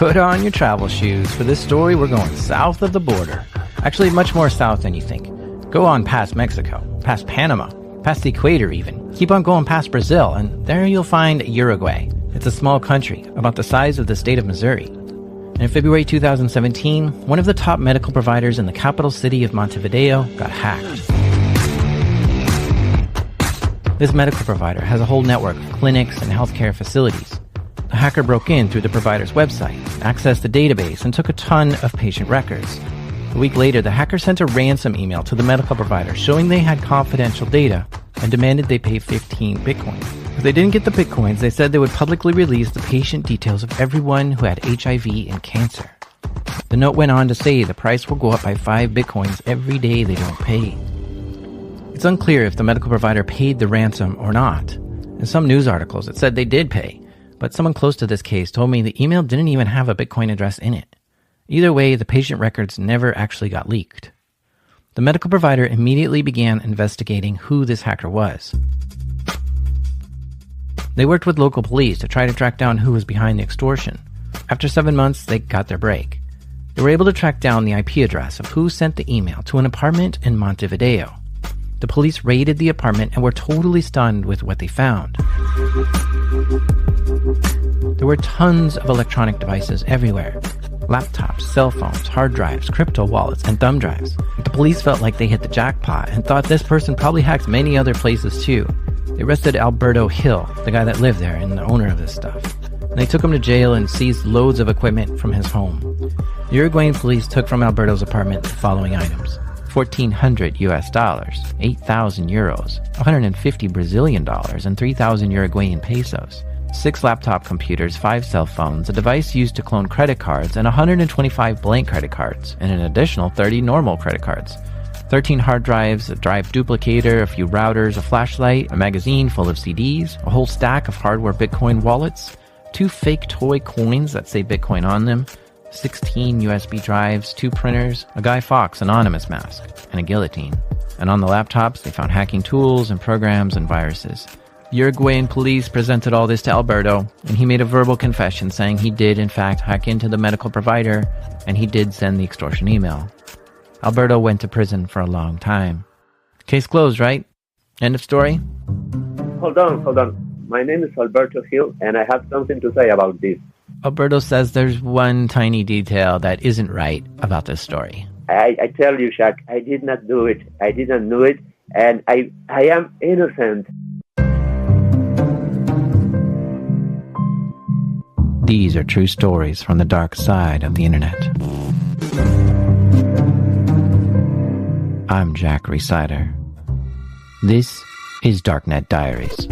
Put on your travel shoes. For this story, we're going south of the border. Actually, much more south than you think. Go on past Mexico, past Panama, past the equator even. Keep on going past Brazil, and there you'll find Uruguay. It's a small country, about the size of the state of Missouri. And in February 2017, one of the top medical providers in the capital city of Montevideo got hacked. This medical provider has a whole network of clinics and healthcare facilities. The hacker broke in through the provider's website, accessed the database, and took a ton of patient records. A week later, the hacker sent a ransom email to the medical provider showing they had confidential data and demanded they pay 15 Bitcoins. If they didn't get the Bitcoins, they said they would publicly release the patient details of everyone who had HIV and cancer. The note went on to say the price will go up by 5 Bitcoins every day they don't pay. It's unclear if the medical provider paid the ransom or not. In some news articles, it said they did pay, but someone close to this case told me the email didn't even have a Bitcoin address in it. Either way, the patient records never actually got leaked. The medical provider immediately began investigating who this hacker was. They worked with local police to try to track down who was behind the extortion. After 7 months, they got their break. They were able to track down the IP address of who sent the email to an apartment in Montevideo. The police raided the apartment and were totally stunned with what they found. There were tons of electronic devices everywhere. Laptops, cell phones, hard drives, crypto wallets, and thumb drives. The police felt like they hit the jackpot and thought this person probably hacked many other places too. They arrested Alberto Hill, the guy that lived there and the owner of this stuff. And they took him to jail and seized loads of equipment from his home. The Uruguayan police took from Alberto's apartment the following items: $1,400 US, 8,000 euros, 150 Brazilian dollars, and 3,000 Uruguayan pesos. 6 laptop computers, 5 cell phones, a device used to clone credit cards, and 125 blank credit cards, and an additional 30 normal credit cards. 13 hard drives, a drive duplicator, a few routers, a flashlight, a magazine full of CDs, a whole stack of hardware Bitcoin wallets, 2 fake toy coins that say Bitcoin on them, 16 USB drives, 2 printers, a Guy Fawkes anonymous mask, and a guillotine. And on the laptops, they found hacking tools and programs and viruses. The Uruguayan police presented all this to Alberto, and he made a verbal confession saying he did in fact hack into the medical provider, and he did send the extortion email. Alberto went to prison for a long time. Case closed, right? End of story? Hold on. My name is Alberto Hill, and I have something to say about this. Alberto says there's one tiny detail that isn't right about this story. I tell you, Shaq, I did not do it. I didn't do it, and I am innocent. These are true stories from the dark side of the internet. I'm Jack Resider. This is Darknet Diaries.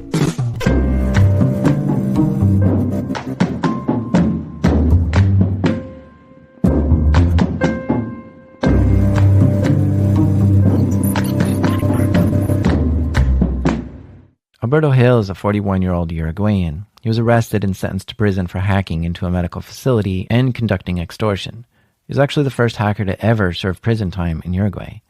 Alberto Hill is a 41-year-old Uruguayan. He was arrested and sentenced to prison for hacking into a medical facility and conducting extortion. He was actually the first hacker to ever serve prison time in Uruguay.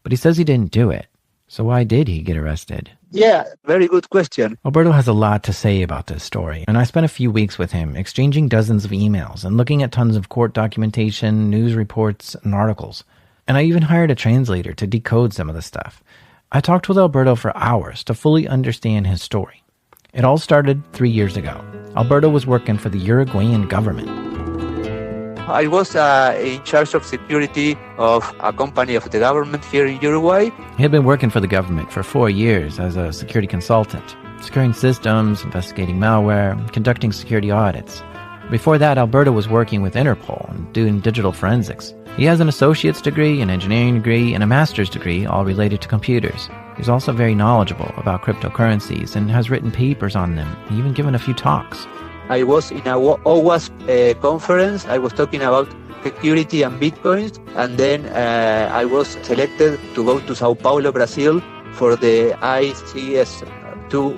But he says he didn't do it. So why did he get arrested? Yeah, very good question. Alberto has a lot to say about this story, and I spent a few weeks with him exchanging dozens of emails and looking at tons of court documentation, news reports, and articles. And I even hired a translator to decode some of the stuff. I talked with Alberto for hours to fully understand his story. It all started 3 years ago. Alberto was working for the Uruguayan government. I was in charge of security of a company of the government here in Uruguay. He had been working for the government for 4 years as a security consultant, securing systems, investigating malware, conducting security audits. Before that, Alberto was working with Interpol and doing digital forensics. He has an associate's degree, an engineering degree, and a master's degree, all related to computers. He's also very knowledgeable about cryptocurrencies and has written papers on them, and even given a few talks. I was in a OWASP conference. I was talking about security and Bitcoins, and then I was selected to go to Sao Paulo, Brazil for the ICS2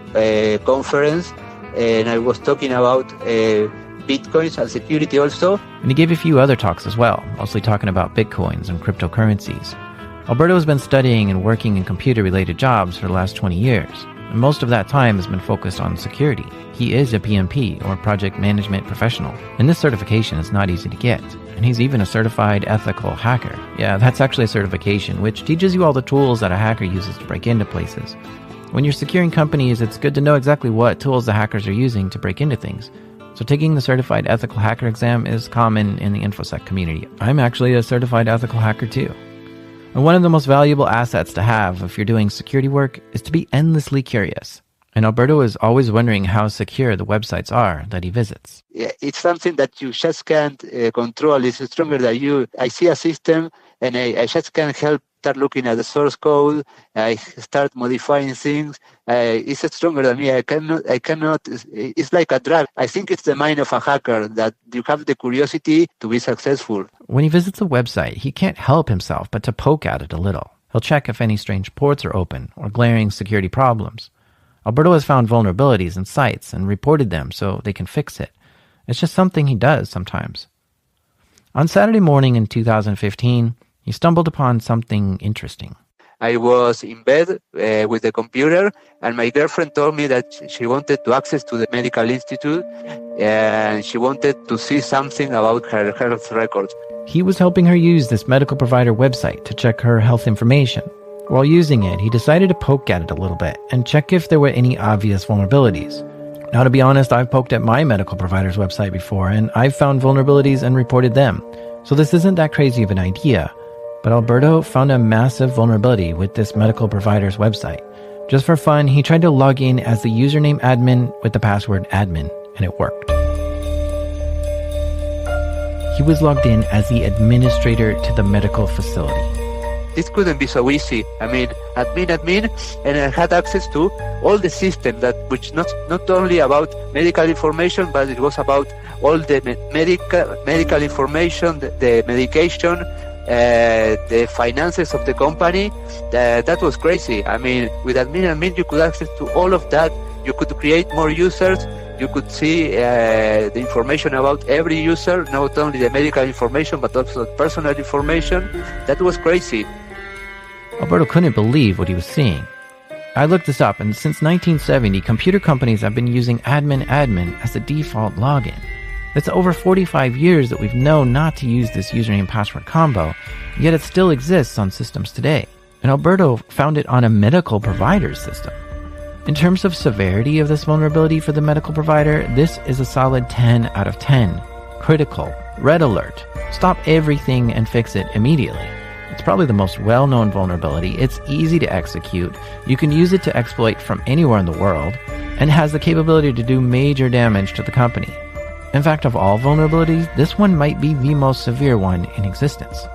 conference, and I was talking about Bitcoins and security also. And he gave a few other talks as well, mostly talking about Bitcoins and cryptocurrencies. Alberto has been studying and working in computer-related jobs for the last 20 years. and most of that time has been focused on security. He is a PMP, or Project Management Professional, and this certification is not easy to get. And he's even a certified ethical hacker. Yeah, that's actually a certification, which teaches you all the tools that a hacker uses to break into places. When you're securing companies, it's good to know exactly what tools the hackers are using to break into things. So taking the Certified Ethical Hacker exam is common in the InfoSec community. I'm actually a certified ethical hacker too. And one of the most valuable assets to have if you're doing security work is to be endlessly curious. And Alberto is always wondering how secure the websites are that he visits. Yeah, it's something that you just can't control. It's stronger than you. I see a system and I just can't help start looking at the source code. I start modifying things. It's stronger than me. I cannot, it's like a drug. I think it's the mind of a hacker that you have the curiosity to be successful. When he visits a website, he can't help himself but to poke at it a little. He'll check if any strange ports are open or glaring security problems. Alberto has found vulnerabilities in sites and reported them so they can fix it. It's just something he does sometimes. On Saturday morning in 2015, he stumbled upon something interesting. I was in bed with the computer, and my girlfriend told me that she wanted to access to the medical institute, and she wanted to see something about her health records. He was helping her use this medical provider website to check her health information. While using it, he decided to poke at it a little bit and check if there were any obvious vulnerabilities. Now, to be honest, I've poked at my medical provider's website before, and I've found vulnerabilities and reported them. So this isn't that crazy of an idea. But Alberto found a massive vulnerability with this medical provider's website. Just for fun, he tried to log in as the username admin with the password admin, and it worked. He was logged in as the administrator to the medical facility. This couldn't be so easy. I mean, admin, and I had access to all the systems which not only about medical information, but it was about all the medical information, the medication, the finances of the company. That was crazy. I mean, with admin, you could access to all of that. You could create more users. You could see the information about every user, not only the medical information, but also personal information. That was crazy. Alberto couldn't believe what he was seeing. I looked this up, and since 1970, computer companies have been using admin as the default login. It's over 45 years that we've known not to use this username password combo, yet it still exists on systems today. And Alberto found it on a medical provider's system. In terms of severity of this vulnerability for the medical provider, this is a solid 10 out of 10. Critical. Red alert. Stop everything and fix it immediately. It's probably the most well-known vulnerability. It's easy to execute. You can use it to exploit from anywhere in the world, and has the capability to do major damage to the company. In fact, of all vulnerabilities, this one might be the most severe one in existence.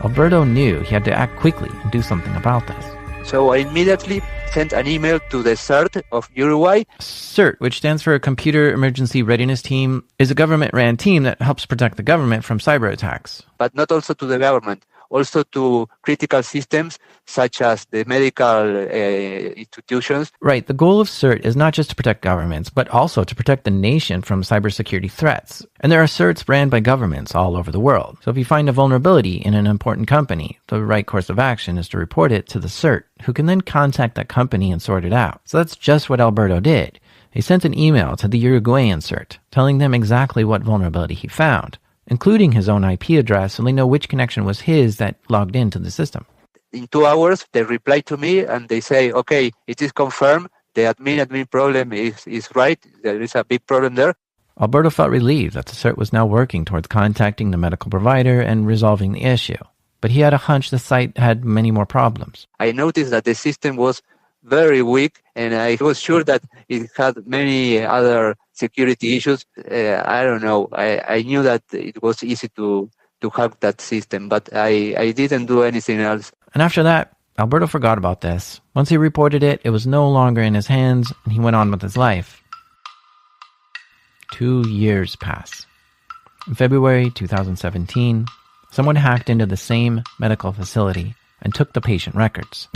Alberto knew he had to act quickly and do something about this. So I immediately sent an email to the CERT of Uruguay. CERT, which stands for Computer Emergency Readiness Team, is a government-ran team that helps protect the government from cyber attacks. But not also to the government, also to critical systems such as the medical institutions. Right. The goal of CERT is not just to protect governments, but also to protect the nation from cybersecurity threats. And there are CERTs ran by governments all over the world. So if you find a vulnerability in an important company, the right course of action is to report it to the CERT, who can then contact that company and sort it out. So that's just what Alberto did. He sent an email to the Uruguayan CERT, telling them exactly what vulnerability he found, including his own IP address, so they know which connection was his that logged into the system. In 2 hours, they reply to me and they say, okay, it is confirmed. The admin problem is right. There is a big problem there. Alberto felt relieved that the CERT was now working towards contacting the medical provider and resolving the issue. But he had a hunch the site had many more problems. I noticed that the system was very weak, and I was sure that it had many other security issues. I don't know. I knew that it was easy to hack that system, but I didn't do anything else. And after that, Alberto forgot about this. Once he reported it, it was no longer in his hands, and he went on with his life. 2 years pass. In February 2017, someone hacked into the same medical facility and took the patient records.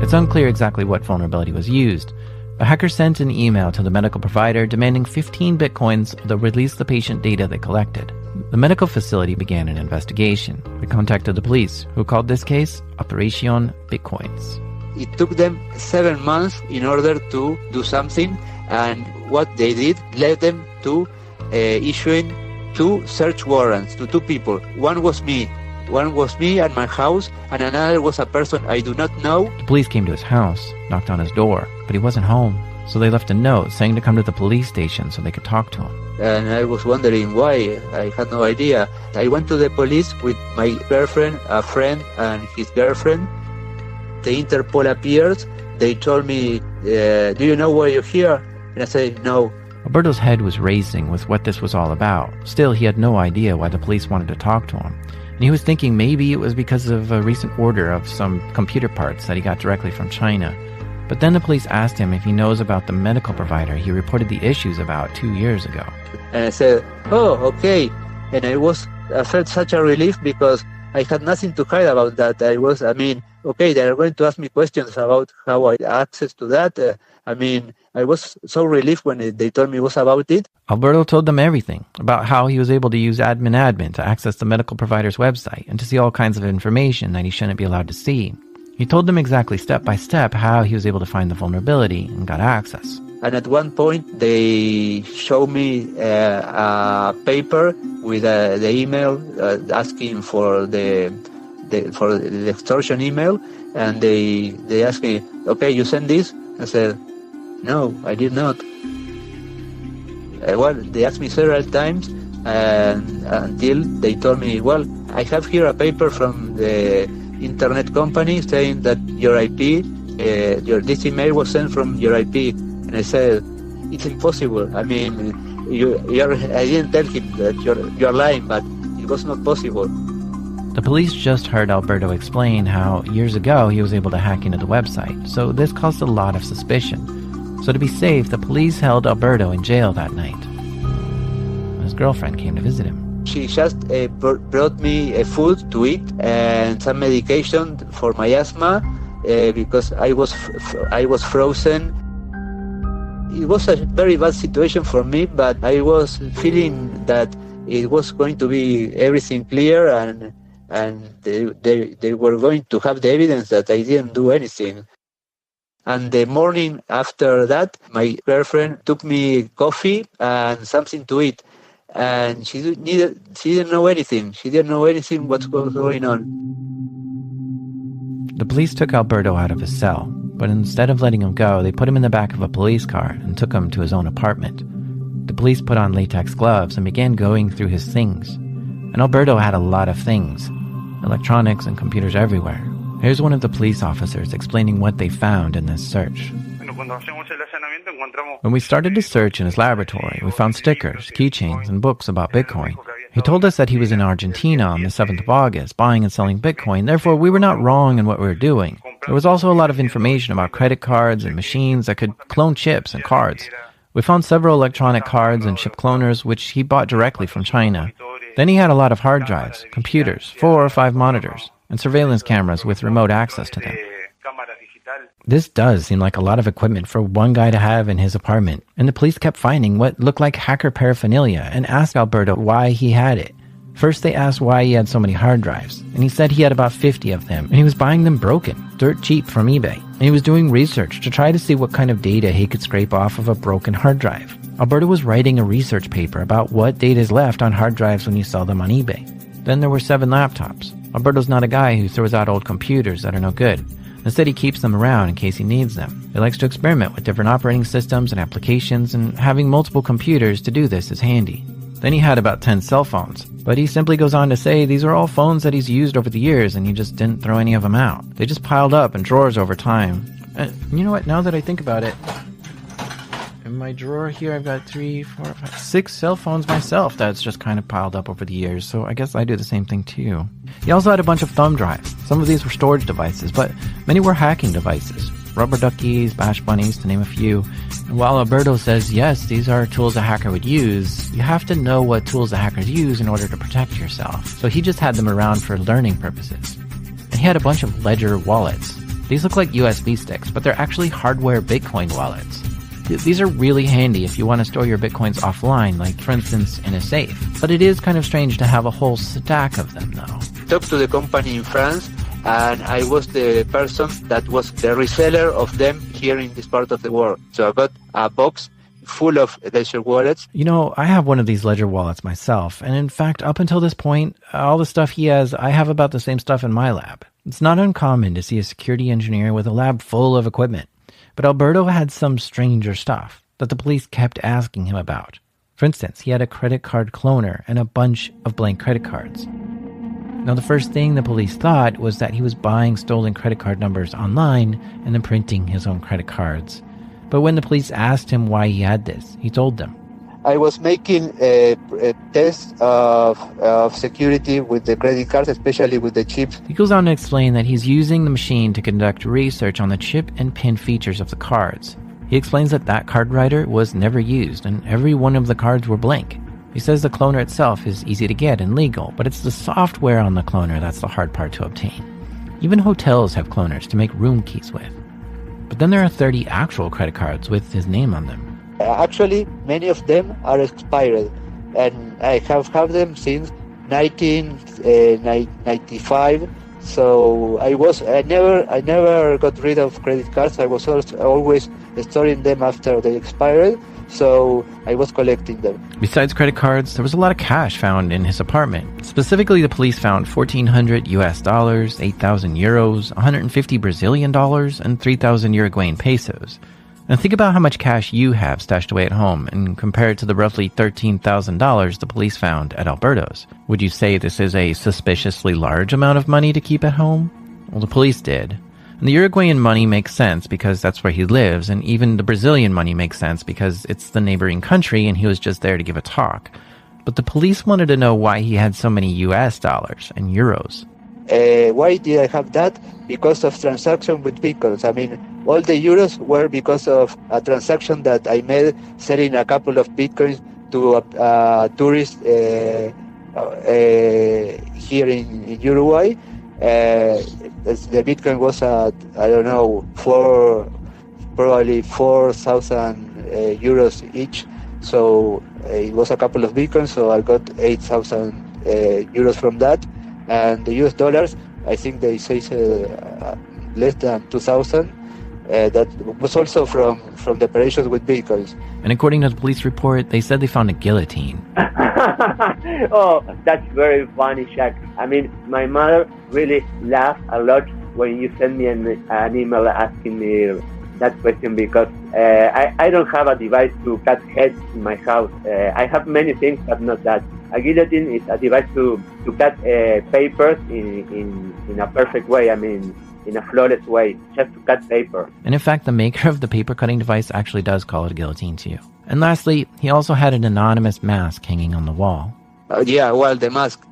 It's unclear exactly what vulnerability was used. The hacker sent an email to the medical provider demanding 15 bitcoins to release the patient data they collected. The medical facility began an investigation. They contacted the police, who called this case Operation Bitcoins. It took them 7 months in order to do something, and what they did led them to issuing 2 search warrants to 2 people. One was me at my house, and another was a person I do not know. The police came to his house, knocked on his door, but he wasn't home. So they left a note saying to come to the police station so they could talk to him. And I was wondering why. I had no idea. I went to the police with my girlfriend, a friend, and his girlfriend. The Interpol appeared. They told me, do you know why you're here? And I said, no. Alberto's head was racing with what this was all about. Still, he had no idea why the police wanted to talk to him. And he was thinking maybe it was because of a recent order of some computer parts that he got directly from China. But then the police asked him if he knows about the medical provider he reported the issues about 2 years ago. And I said, oh, okay. And I felt such a relief because I had nothing to hide about that. Okay, they are going to ask me questions about how I had access to that. I was so relieved when they told me it was about it. Alberto told them everything about how he was able to use admin to access the medical provider's website and to see all kinds of information that he shouldn't be allowed to see. He told them exactly step by step how he was able to find the vulnerability and got access. And at one point, they showed me a paper with the email asking for the extortion email, and they asked me, okay, you send this? I said, no, I did not. They asked me several times, and until they told me, well, I have here a paper from the internet company saying that your IP, this email was sent from your IP. And I said, it's impossible. I didn't tell him that you're lying, but it was not possible. The police just heard Alberto explain how years ago he was able to hack into the website, so this caused a lot of suspicion. So to be safe, the police held Alberto in jail that night. His girlfriend came to visit him. She just brought me food to eat and some medication for my asthma because I was frozen. It was a very bad situation for me, but I was feeling that it was going to be everything clear, and they were going to have the evidence that I didn't do anything. And the morning after that, my girlfriend took me coffee and something to eat. And she didn't know anything. She didn't know anything what was going on. The police took Alberto out of his cell, but instead of letting him go, they put him in the back of a police car and took him to his own apartment. The police put on latex gloves and began going through his things. And Alberto had a lot of things, electronics and computers everywhere. Here's one of the police officers explaining what they found in this search. When we started to search in his laboratory, we found stickers, keychains, and books about Bitcoin. He told us that he was in Argentina on the 7th of August, buying and selling Bitcoin. Therefore, we were not wrong in what we were doing. There was also a lot of information about credit cards and machines that could clone chips and cards. We found several electronic cards and chip cloners, which he bought directly from China. Then he had a lot of hard drives, computers, 4 or 5 monitors, and surveillance cameras with remote access to them. This does seem like a lot of equipment for one guy to have in his apartment, and the police kept finding what looked like hacker paraphernalia and asked Alberto why he had it. First, they asked why he had so many hard drives, and he said he had about 50 of them, and he was buying them broken, dirt cheap from eBay, and he was doing research to try to see what kind of data he could scrape off of a broken hard drive. Alberto was writing a research paper about what data is left on hard drives when you sell them on eBay. Then there were 7 laptops. Alberto's not a guy who throws out old computers that are no good. Instead, he keeps them around in case he needs them. He likes to experiment with different operating systems and applications, and having multiple computers to do this is handy. Then he had about 10 cell phones, but he simply goes on to say these are all phones that he's used over the years and he just didn't throw any of them out. They just piled up in drawers over time. And you know what, now that I think about it, in my drawer here I've got 3, 4, 5, 6 cell phones myself that's just kind of piled up over the years, so I guess I do the same thing too. He also had a bunch of thumb drives. Some of these were storage devices, but many were hacking devices. Rubber duckies, bash bunnies, to name a few. And while Alberto says, yes, these are tools a hacker would use, you have to know what tools the hackers use in order to protect yourself. So he just had them around for learning purposes. And he had a bunch of Ledger wallets. These look like USB sticks, but they're actually hardware Bitcoin wallets. These are really handy if you want to store your Bitcoins offline, like, for instance, in a safe. But it is kind of strange to have a whole stack of them, though. Talked to the company in France, and I was the person that was the reseller of them here in this part of the world. So I got a box full of ledger wallets. You know, I have one of these ledger wallets myself, and in fact, up until this point, all the stuff he has, I have about the same stuff in my lab. It's not uncommon to see a security engineer with a lab full of equipment, but Alberto had some stranger stuff that the police kept asking him about. For instance, he had a credit card cloner and a bunch of blank credit cards. Now, the first thing the police thought was that he was buying stolen credit card numbers online and then printing his own credit cards. But when the police asked him why he had this, he told them, I was making a test of security with the credit cards, especially with the chips. He goes on to explain that he's using the machine to conduct research on the chip and pin features of the cards. He explains that card writer was never used and every one of the cards were blank. He says the cloner itself is easy to get and legal, but it's the software on the cloner that's the hard part to obtain. Even hotels have cloners to make room keys with. But then there are 30 actual credit cards with his name on them. Actually, many of them are expired, and I have had them since 1995. So I never got rid of credit cards. I was always storing them after they expired. So I was collecting them. Besides credit cards, there was a lot of cash found in his apartment. Specifically, the police found $1,400 US, 8,000 euros, 150 Brazilian dollars, and 3,000 Uruguayan pesos. Now think about how much cash you have stashed away at home and compare it to the roughly $13,000 the police found at Alberto's. Would you say this is a suspiciously large amount of money to keep at home? Well, the police did. And the Uruguayan money makes sense because that's where he lives, and even the Brazilian money makes sense because it's the neighboring country and he was just there to give a talk. But the police wanted to know why he had so many US dollars and euros. Why did I have that? Because of transaction with Bitcoins. I mean, all the euros were because of a transaction that I made selling a couple of Bitcoins to a tourist here in Uruguay. The Bitcoin was at, I don't know, probably 4,000 euros each. So it was a couple of Bitcoins, so I got 8,000 euros from that. And the US dollars, I think they say less than 2,000. That was also from the operations with Bitcoins. And according to the police report, they said they found a guillotine. Oh, that's very funny, Shaq. I mean, my mother really laughed a lot when you sent me an email asking me that question because I don't have a device to cut heads in my house. I have many things, but not that. A guillotine is a device to cut papers in a perfect way. I mean, in a flawless way, just to cut paper. And in fact, the maker of the paper cutting device actually does call it a guillotine too. And lastly, he also had an anonymous mask hanging on the wall. Yeah, well, the mask.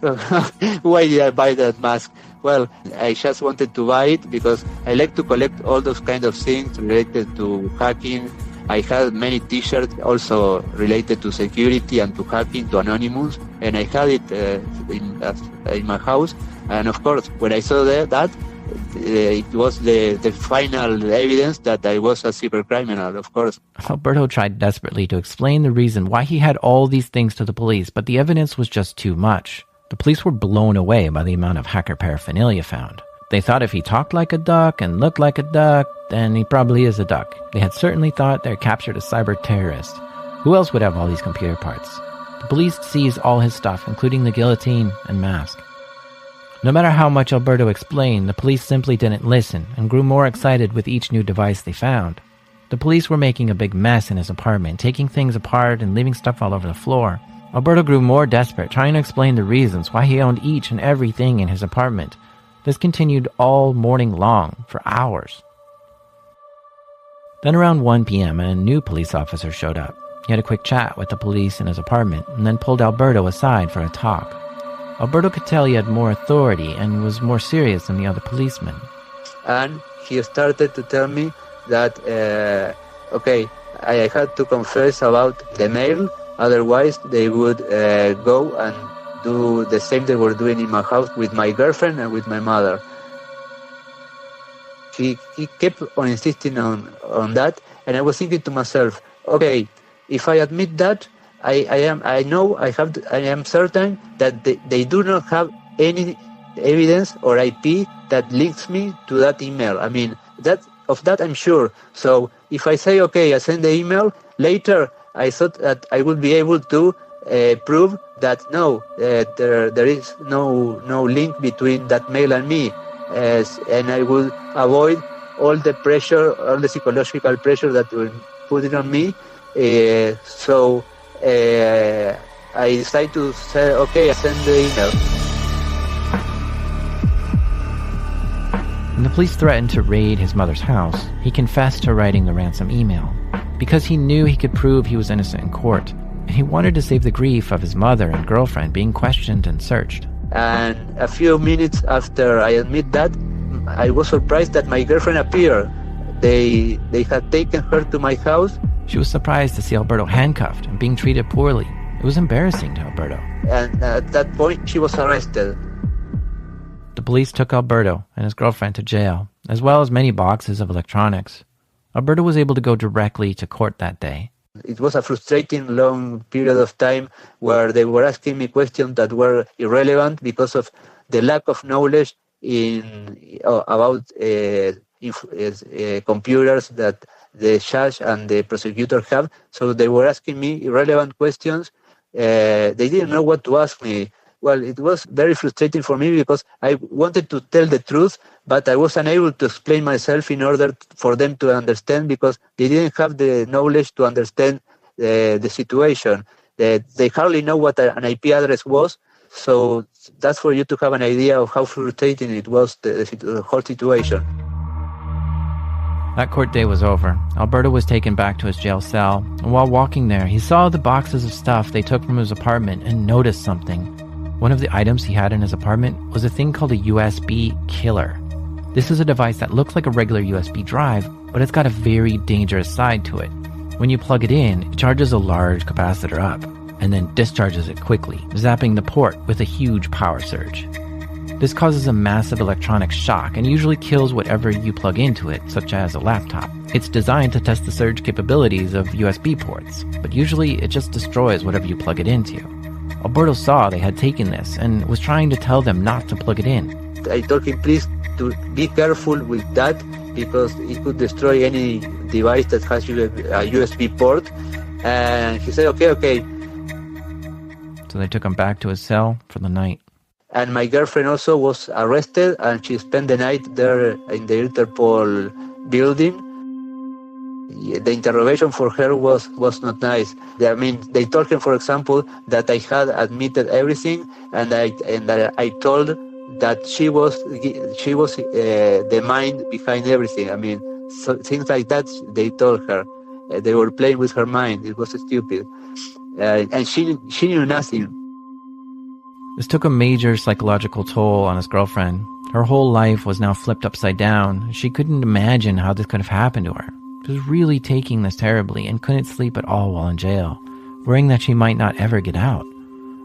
Why did I buy that mask? Well, I just wanted to buy it because I like to collect all those kind of things related to hacking. I had many t-shirts also related to security and to hacking, to Anonymous, and I had it in my house. And of course, when I saw that, it was the final evidence that I was a cybercriminal, of course. Alberto tried desperately to explain the reason why he had all these things to the police, but the evidence was just too much. The police were blown away by the amount of hacker paraphernalia found. They thought if he talked like a duck and looked like a duck, then he probably is a duck. They had certainly thought they captured a cyber terrorist. Who else would have all these computer parts? The police seized all his stuff, including the guillotine and mask. No matter how much Alberto explained, the police simply didn't listen and grew more excited with each new device they found. The police were making a big mess in his apartment, taking things apart and leaving stuff all over the floor. Alberto grew more desperate, trying to explain the reasons why he owned each and everything in his apartment. This continued all morning long, for hours. Then around 1 p.m., a new police officer showed up. He had a quick chat with the police in his apartment and then pulled Alberto aside for a talk. Alberto could tell he had more authority and was more serious than the other policemen. And he started to tell me that, I had to confess about the mail, otherwise they would go and do the same they were doing in my house with my girlfriend and with my mother. He kept on insisting on that, and I was thinking to myself, okay, if I admit that, I am certain that they do not have any evidence or IP that links me to that email. I mean, of that I'm sure. So if I say, okay, I send the email, later I thought that I would be able to prove that no, there is no link between that mail and me, and I will avoid all the pressure, all the psychological pressure that will put it on me. So I decided to say, okay, I send the email. When the police threatened to raid his mother's house, he confessed to writing the ransom email because he knew he could prove he was innocent in court, and he wanted to save the grief of his mother and girlfriend being questioned and searched. And a few minutes after I admit that, I was surprised that my girlfriend appeared. They had taken her to my house. She was surprised to see Alberto handcuffed and being treated poorly. It was embarrassing to Alberto. And at that point, she was arrested. The police took Alberto and his girlfriend to jail, as well as many boxes of electronics. Alberto was able to go directly to court that day. It was a frustrating long period of time where they were asking me questions that were irrelevant because of the lack of knowledge about computers that the judge and the prosecutor have. So they were asking me irrelevant questions. They didn't know what to ask me. Well, it was very frustrating for me because I wanted to tell the truth, but I was unable to explain myself in order for them to understand because they didn't have the knowledge to understand the situation. They hardly know what an IP address was, so that's for you to have an idea of how frustrating it was, the whole situation. That court day was over. Alberto was taken back to his jail cell, and while walking there, he saw the boxes of stuff they took from his apartment and noticed something. One of the items he had in his apartment was a thing called a USB killer. This is a device that looks like a regular USB drive, but it's got a very dangerous side to it. When you plug it in, it charges a large capacitor up, and then discharges it quickly, zapping the port with a huge power surge. This causes a massive electronic shock and usually kills whatever you plug into it, such as a laptop. It's designed to test the surge capabilities of USB ports, but usually it just destroys whatever you plug it into. Alberto saw they had taken this and was trying to tell them not to plug it in. I told him, please, to be careful with that because it could destroy any device that has a USB port. And he said, okay. So they took him back to his cell for the night. And my girlfriend also was arrested, and she spent the night there in the Interpol building. The interrogation for her was not nice. I mean, they told her, for example, that I had admitted everything, and that I told that she was the mind behind everything. I mean, so things like that they told her. They were playing with her mind. It was stupid, and she knew nothing. This took a major psychological toll on his girlfriend. Her whole life was now flipped upside down. She couldn't imagine how this could have happened to her. She was really taking this terribly and couldn't sleep at all while in jail, worrying that she might not ever get out.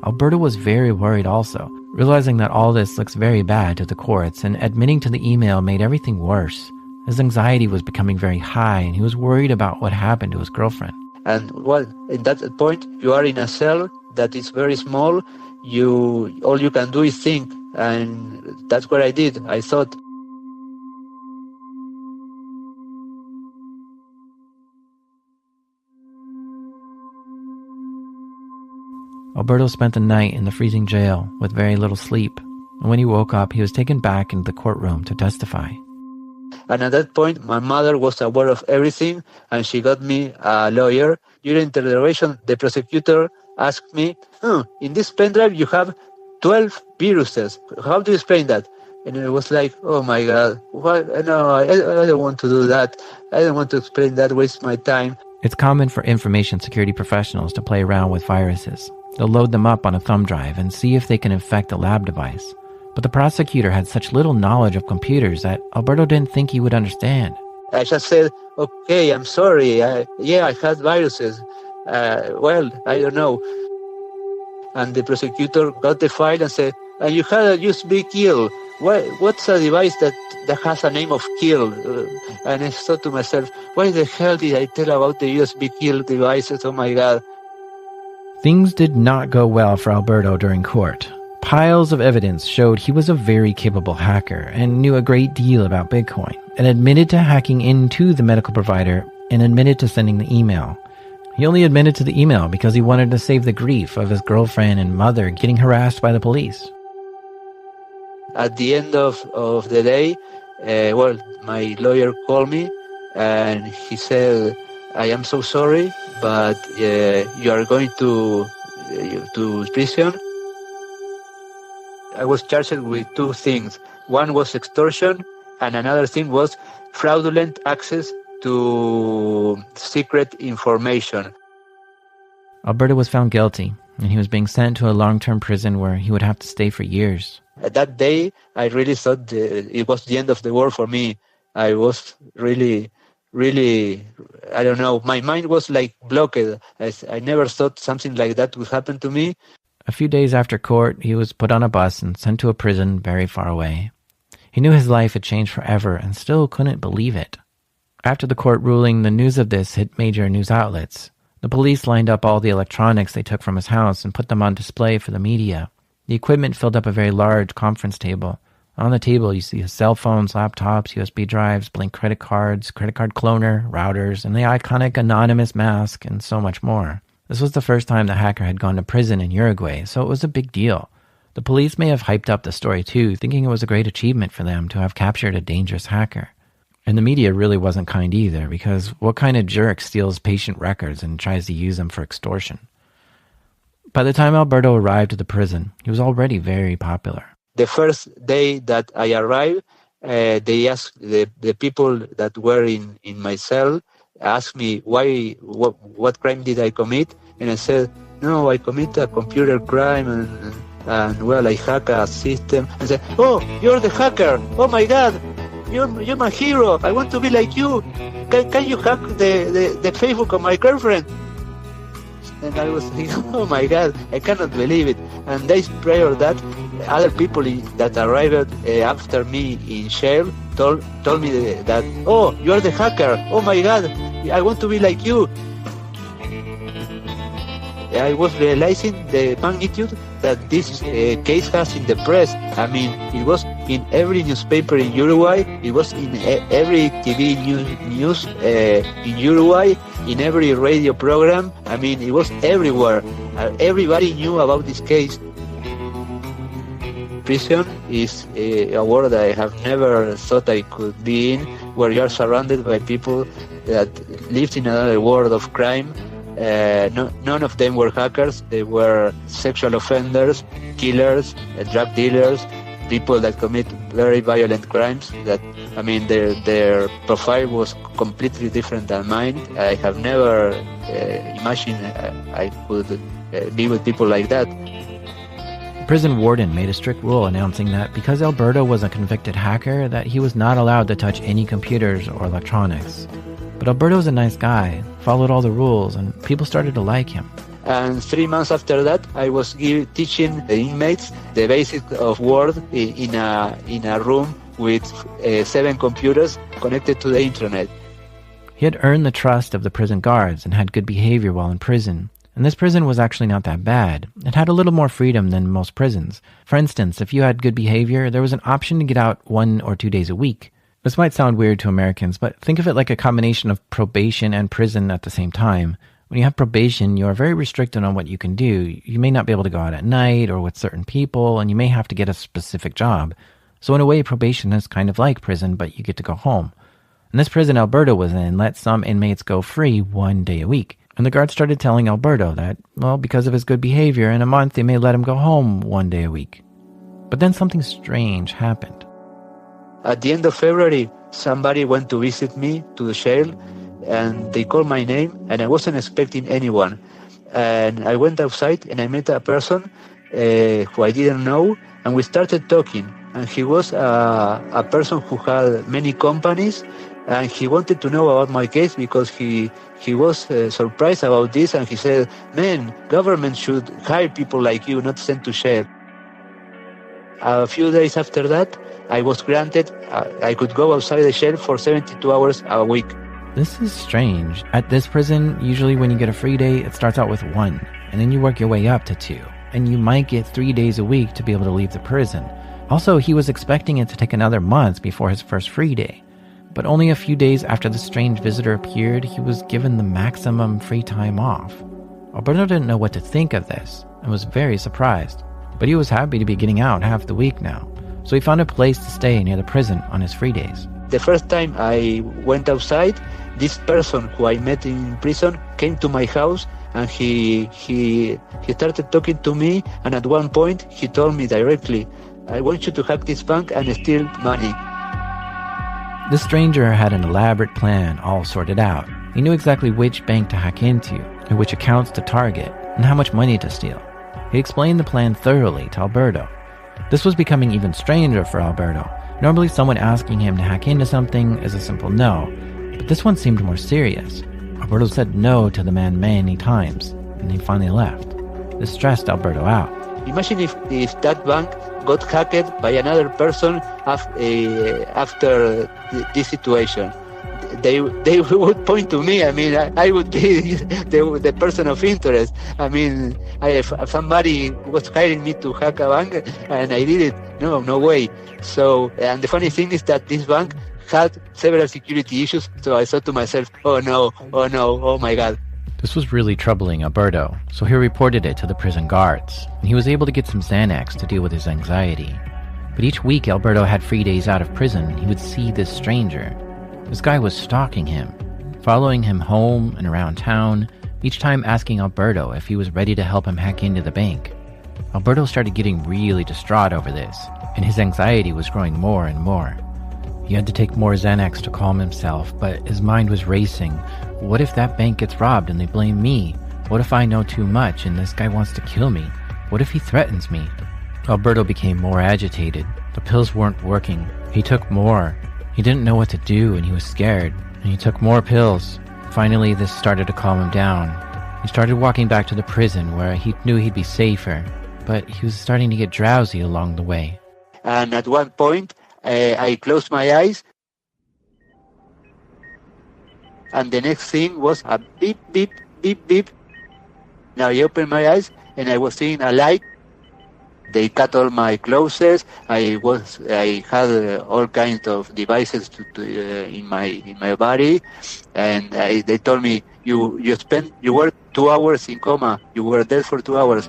Alberto was very worried also, realizing that all this looks very bad to the courts, and admitting to the email made everything worse. His anxiety was becoming very high, and he was worried about what happened to his girlfriend. And well, at that point, you are in a cell that is very small. All you can do is think, and that's what I did. I thought. Alberto spent the night in the freezing jail with very little sleep, and when he woke up, he was taken back into the courtroom to testify. And at that point, my mother was aware of everything, and she got me a lawyer. During the interrogation, the prosecutor asked me, in this pendrive you have 12 viruses. How do you explain that? And it was like, oh my God, what? No, I don't want to do that. I don't want to explain that, waste my time. It's common for information security professionals to play around with viruses. They'll load them up on a thumb drive and see if they can infect a lab device. But the prosecutor had such little knowledge of computers that Alberto didn't think he would understand. I just said, okay, I'm sorry. I had viruses. Well, I don't know. And the prosecutor got the file and said, and you had a USB kill. What's a device that has a name of kill? And I thought to myself, why the hell did I tell about the USB kill devices? Oh my God. Things did not go well for Alberto during court. Piles of evidence showed he was a very capable hacker and knew a great deal about Bitcoin, and admitted to hacking into the medical provider and admitted to sending the email. He only admitted to the email because he wanted to save the grief of his girlfriend and mother getting harassed by the police. At the end of the day, my lawyer called me and he said, I am so sorry, but you are going to prison. I was charged with two things. One was extortion, and another thing was fraudulent access to secret information. Alberto was found guilty, and he was being sent to a long-term prison where he would have to stay for years. At that day, I really thought it was the end of the world for me. I was really, I don't know, my mind was like blocked. I never thought something like that would happen to me. A few days after court, he was put on a bus and sent to a prison very far away. He knew his life had changed forever and still couldn't believe it. After the court ruling, the news of this hit major news outlets. The police lined up all the electronics they took from his house and put them on display for the media. The equipment filled up a very large conference table. On the table, you see his cell phones, laptops, USB drives, blank credit cards, credit card cloner, routers, and the iconic anonymous mask, and so much more. This was the first time the hacker had gone to prison in Uruguay, so it was a big deal. The police may have hyped up the story too, thinking it was a great achievement for them to have captured a dangerous hacker. And the media really wasn't kind either, because what kind of jerk steals patient records and tries to use them for extortion? By the time Alberto arrived at the prison, he was already very popular. The first day that I arrived, they asked the people that were in my cell, asked me what crime did I commit, and I said, no, I commit a computer crime, and I hack a system. And said, oh, you're the hacker! Oh my God, you're my hero! I want to be like you. Can you hack the Facebook of my girlfriend? And I was thinking, oh my God, I cannot believe it. And days prior to that, other people that arrived after me in jail told me that, oh, you are the hacker. Oh my God, I want to be like you. I was realizing the magnitude that this case has in the press. I mean, it was in every newspaper in Uruguay. It was in every TV news in Uruguay, in every radio program. I mean, it was everywhere. Everybody knew about this case. Prison is a world that I have never thought I could be in, where you are surrounded by people that lived in another world of crime. None of them were hackers. They were sexual offenders, killers, drug dealers, people that commit very violent crimes. That, I mean, their profile was completely different than mine. I have never imagined I could be with people like that. The prison warden made a strict rule announcing that because Alberto was a convicted hacker, that he was not allowed to touch any computers or electronics. But Alberto was a nice guy, followed all the rules, and people started to like him. And 3 months after that, I was teaching the inmates the basics of Word in a room with 7 computers connected to the internet. He had earned the trust of the prison guards and had good behavior while in prison. And this prison was actually not that bad. It had a little more freedom than most prisons. For instance, if you had good behavior, there was an option to get out 1 or 2 days a week. This might sound weird to Americans, but think of it like a combination of probation and prison at the same time. When you have probation, you are very restricted on what you can do. You may not be able to go out at night or with certain people, and you may have to get a specific job. So in a way, probation is kind of like prison, but you get to go home. And this prison Alberto was in let some inmates go free 1 day a week. And the guards started telling Alberto that, well, because of his good behavior, in a month they may let him go home 1 day a week. But then something strange happened. At the end of February, somebody went to visit me to the jail, and they called my name, and I wasn't expecting anyone. And I went outside, and I met a person who I didn't know, and we started talking. And he was a person who had many companies, and he wanted to know about my case because he was surprised about this, and he said, man, government should hire people like you, not send to jail. A few days after that, I was granted, I could go outside the jail for 72 hours a week. This is strange. At this prison, usually when you get a free day, it starts out with 1, and then you work your way up to 2, and you might get 3 days a week to be able to leave the prison. Also, he was expecting it to take another month before his first free day. But only a few days after the strange visitor appeared, he was given the maximum free time off. Alberto didn't know what to think of this and was very surprised. But he was happy to be getting out half the week now, so he found a place to stay near the prison on his free days. The first time I went outside, this person who I met in prison came to my house, and he started talking to me, and at one point he told me directly, "I want you to hack this bank and steal money." This stranger had an elaborate plan all sorted out. He knew exactly which bank to hack into, and which accounts to target, and how much money to steal. He explained the plan thoroughly to Alberto. This was becoming even stranger for Alberto. Normally someone asking him to hack into something is a simple no, but this one seemed more serious. Alberto said no to the man many times, and he finally left. This stressed Alberto out. Imagine if that bank got hacked by another person after this situation. They would point to me. I mean, I would be the person of interest. I mean, if somebody was hiring me to hack a bank and I did it, no way. So, and the funny thing is that this bank had several security issues. So I thought to myself, oh no, oh my God. This was really troubling Alberto, so he reported it to the prison guards, and he was able to get some Xanax to deal with his anxiety. But each week Alberto had free days out of prison, he would see this stranger. This guy was stalking him, following him home and around town, each time asking Alberto if he was ready to help him hack into the bank. Alberto started getting really distraught over this, and his anxiety was growing more and more. He had to take more Xanax to calm himself, but his mind was racing. What if that bank gets robbed and they blame me? What if I know too much and this guy wants to kill me? What if he threatens me? Alberto became more agitated. The pills weren't working. He took more. He didn't know what to do and he was scared. And he took more pills. Finally, this started to calm him down. He started walking back to the prison where he knew he'd be safer, but he was starting to get drowsy along the way. And at one point, I closed my eyes, and the next thing was a beep, beep, beep, beep. Now I opened my eyes, and I was seeing a light. They cut all my clothes. I had all kinds of devices in my body, and they told me, you were 2 hours in coma. You were there for 2 hours.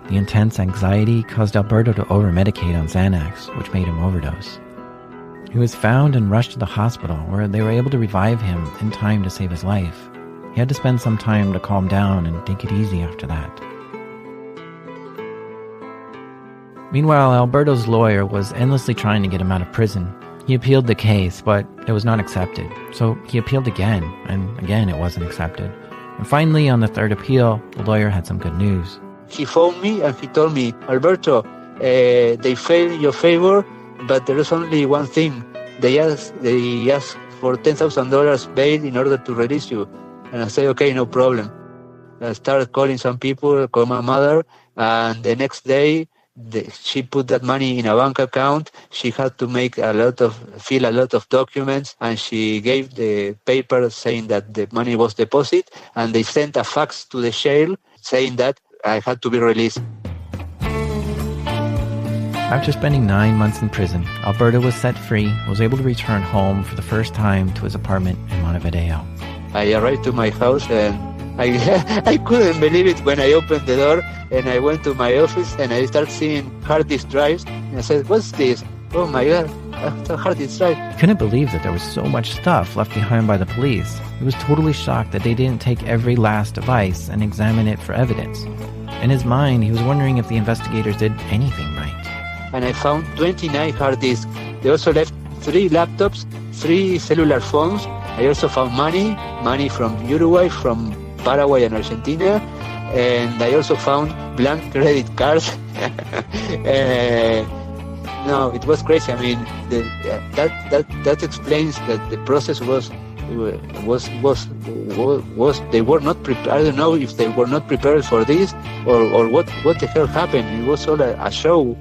The intense anxiety caused Alberto to over-medicate on Xanax, which made him overdose. He was found and rushed to the hospital, where they were able to revive him in time to save his life. He had to spend some time to calm down and take it easy after that. Meanwhile, Alberto's lawyer was endlessly trying to get him out of prison. He appealed the case, but it was not accepted. So he appealed again, and again it wasn't accepted. And finally, on the third appeal, the lawyer had some good news. He phoned me and he told me, Alberto, they failed in your favor, but there is only one thing. They asked for $10,000 bail in order to release you. And I said, okay, no problem. I started calling some people, called my mother, and the next day she put that money in a bank account. She had to fill a lot of documents, and she gave the paper saying that the money was deposited, and they sent a fax to the jail saying that I had to be released. After spending 9 months in prison, Alberto was set free and was able to return home for the first time to his apartment in Montevideo. I arrived to my house and I couldn't believe it when I opened the door, and I went to my office and I started seeing hard disk drives, and I said, what's this? Oh my God, a hard disk drive. He couldn't believe that there was so much stuff left behind by the police. He was totally shocked that they didn't take every last device and examine it for evidence. In his mind, he was wondering if the investigators did anything right. And I found 29 hard disks. They also left 3 laptops, 3 cellular phones. I also found money from Uruguay, from Paraguay and Argentina, and I also found blank credit cards. No, it was crazy. I mean, that explains that the process was they were not prepared. I don't know if they were not prepared for this or what the hell happened. It was all a show.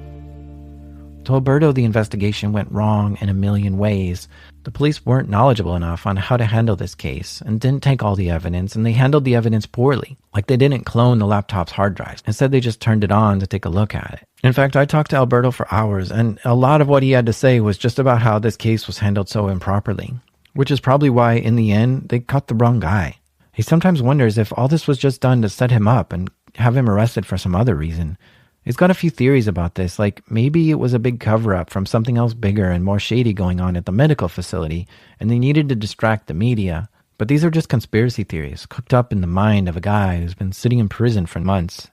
To Alberto, the investigation went wrong in a million ways. The police weren't knowledgeable enough on how to handle this case and didn't take all the evidence, and they handled the evidence poorly. Like they didn't clone the laptop's hard drives. Instead, they just turned it on to take a look at it. In fact, I talked to Alberto for hours, and a lot of what he had to say was just about how this case was handled so improperly, which is probably why, in the end, they caught the wrong guy. He sometimes wonders if all this was just done to set him up and have him arrested for some other reason. He's got a few theories about this, like maybe it was a big cover-up from something else bigger and more shady going on at the medical facility, and they needed to distract the media. But these are just conspiracy theories, cooked up in the mind of a guy who's been sitting in prison for months.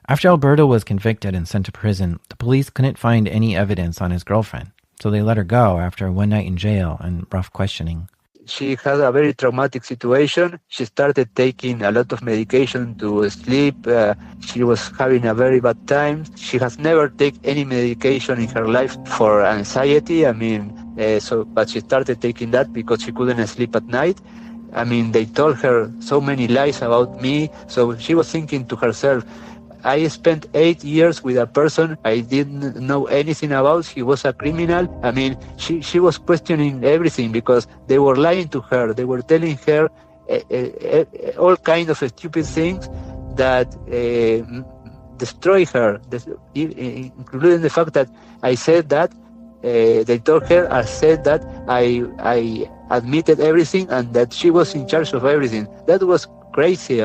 After Alberto was convicted and sent to prison, the police couldn't find any evidence on his girlfriend, so they let her go after one night in jail and rough questioning. She had a very traumatic situation. She started taking a lot of medication to sleep. She was having a very bad time. She has never taken any medication in her life for anxiety. But she started taking that because she couldn't sleep at night. They told her so many lies about me. So she was thinking to herself, I spent 8 years with a person I didn't know anything about. He was a criminal. She was questioning everything because they were lying to her. They were telling her all kinds of stupid things that destroy her, including the fact that I said that they told her I said that I admitted everything and that she was in charge of everything. That was crazy.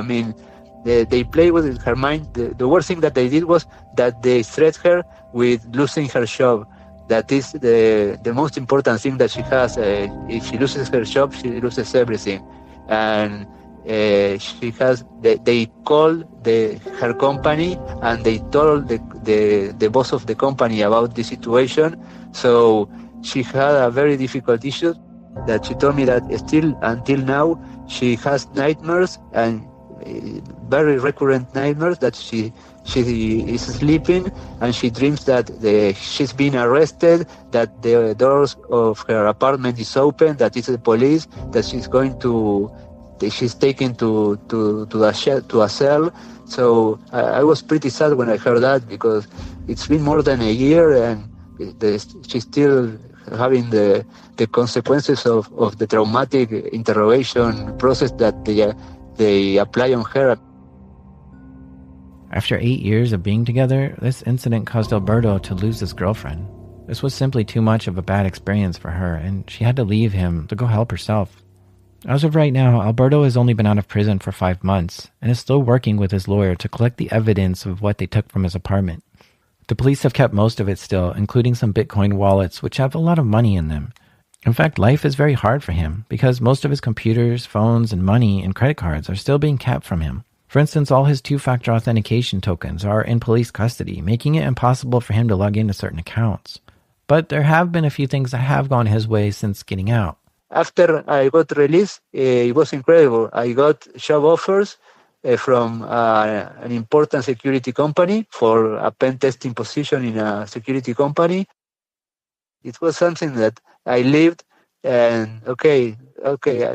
They played with her mind. The worst thing that they did was that they threatened her with losing her job. That is the most important thing that she has. If she loses her job, she loses everything. And they called her company and they told the boss of the company about the situation. So she had a very difficult issue that she told me that still until now she has nightmares and very recurrent nightmares that she is sleeping and she dreams that she's been arrested, that the doors of her apartment is open, that it's the police, that she's taken to a cell. So I was pretty sad when I heard that because it's been more than a year and she's still having the consequences of the traumatic interrogation process that they apply on her. After 8 years of being together, this incident caused Alberto to lose his girlfriend. This was simply too much of a bad experience for her, and she had to leave him to go help herself. As of right now, Alberto has only been out of prison for 5 months, and is still working with his lawyer to collect the evidence of what they took from his apartment. The police have kept most of it still, including some Bitcoin wallets, which have a lot of money in them. In fact, life is very hard for him, because most of his computers, phones, and money and credit cards are still being kept from him. For instance, all his two-factor authentication tokens are in police custody, making it impossible for him to log into certain accounts. But there have been a few things that have gone his way since getting out. After I got released, it was incredible. I got job offers from an important security company for a pen testing position in a security company. It was something that I lived and okay,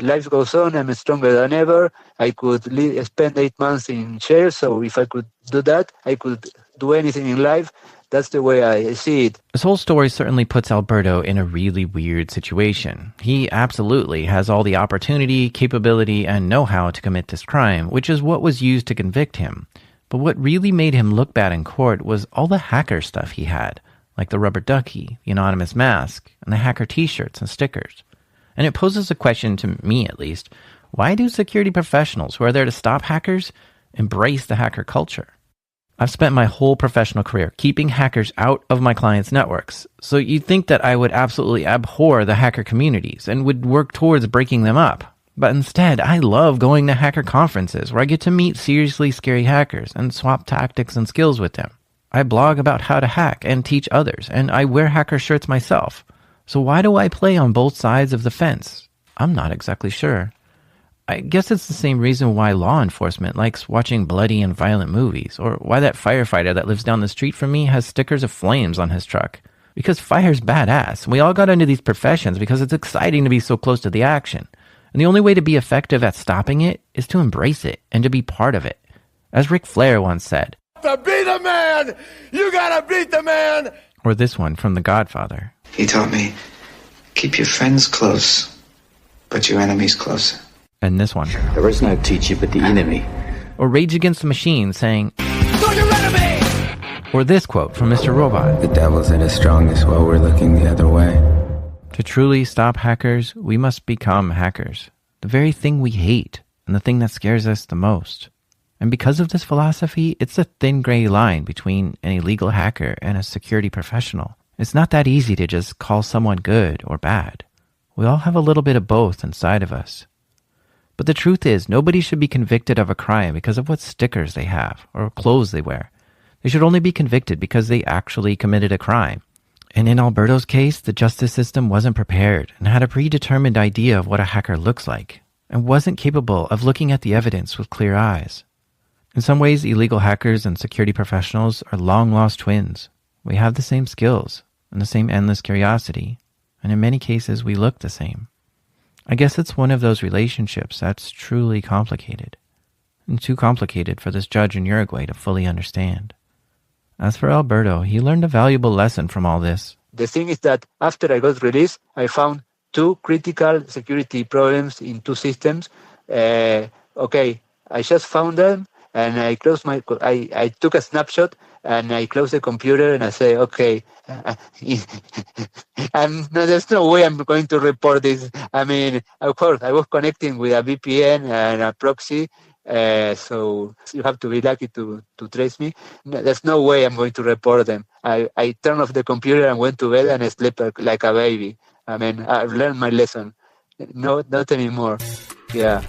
life goes on. I'm stronger than ever. I could spend 8 months in jail, so if I could do that, I could do anything in life. That's the way I see it. This whole story certainly puts Alberto in a really weird situation. He absolutely has all the opportunity, capability, and know-how to commit this crime, which is what was used to convict him. But what really made him look bad in court was all the hacker stuff he had, like the rubber ducky, the anonymous mask, and the hacker t-shirts and stickers. And it poses a question, to me at least, why do security professionals who are there to stop hackers embrace the hacker culture? I've spent my whole professional career keeping hackers out of my clients' networks, so you'd think that I would absolutely abhor the hacker communities and would work towards breaking them up. But instead, I love going to hacker conferences where I get to meet seriously scary hackers and swap tactics and skills with them. I blog about how to hack and teach others, and I wear hacker shirts myself. So why do I play on both sides of the fence? I'm not exactly sure. I guess it's the same reason why law enforcement likes watching bloody and violent movies, or why that firefighter that lives down the street from me has stickers of flames on his truck. Because fire's badass. We all got into these professions because it's exciting to be so close to the action. And the only way to be effective at stopping it is to embrace it and to be part of it. As Ric Flair once said, "To be the man, you gotta beat the man." Or this one from The Godfather. He taught me, keep your friends close, but your enemies closer. And this one. There is no teacher but the enemy. Or Rage Against the Machine saying, "You're your enemy!" Or this quote from Mr. Robot. The devil's at his strongest while we're looking the other way. To truly stop hackers, we must become hackers. The very thing we hate, and the thing that scares us the most. And because of this philosophy, it's a thin gray line between an illegal hacker and a security professional. It's not that easy to just call someone good or bad. We all have a little bit of both inside of us. But the truth is, nobody should be convicted of a crime because of what stickers they have or clothes they wear. They should only be convicted because they actually committed a crime. And in Alberto's case, the justice system wasn't prepared and had a predetermined idea of what a hacker looks like and wasn't capable of looking at the evidence with clear eyes. In some ways, illegal hackers and security professionals are long-lost twins. We have the same skills and the same endless curiosity, and in many cases, we look the same. I guess it's one of those relationships that's truly complicated, and too complicated for this judge in Uruguay to fully understand. As for Alberto, he learned a valuable lesson from all this. The thing is that after I got released, I found two critical security problems in two systems. I just found them, and I closed I took a snapshot, and I closed the computer, and I say, okay, there's no way I'm going to report this. I mean, of course, I was connecting with a VPN and a proxy, so you have to be lucky to trace me. There's no way I'm going to report them. I turned off the computer and went to bed and slept like a baby. I mean, I've learned my lesson. No, not anymore. Yeah.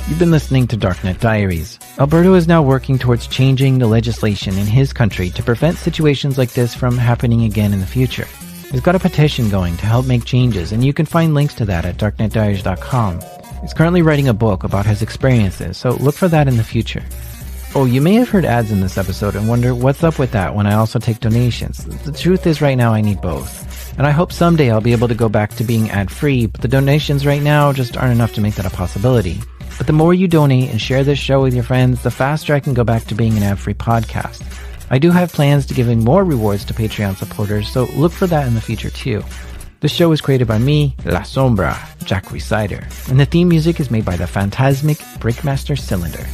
You've been listening to Darknet Diaries. Alberto is now working towards changing the legislation in his country to prevent situations like this from happening again in the future. He's got a petition going to help make changes, and you can find links to that at darknetdiaries.com. He's currently writing a book about his experiences, so look for that in the future. Oh, you may have heard ads in this episode and wonder what's up with that when I also take donations. The truth is right now I need both. And I hope someday I'll be able to go back to being ad-free, but the donations right now just aren't enough to make that a possibility. But the more you donate and share this show with your friends, the faster I can go back to being an ad-free podcast. I do have plans to giving more rewards to Patreon supporters, so look for that in the future too. This show is created by me, La Sombra, Jack Resider, and the theme music is made by the Phantasmic Breakmaster Cylinder.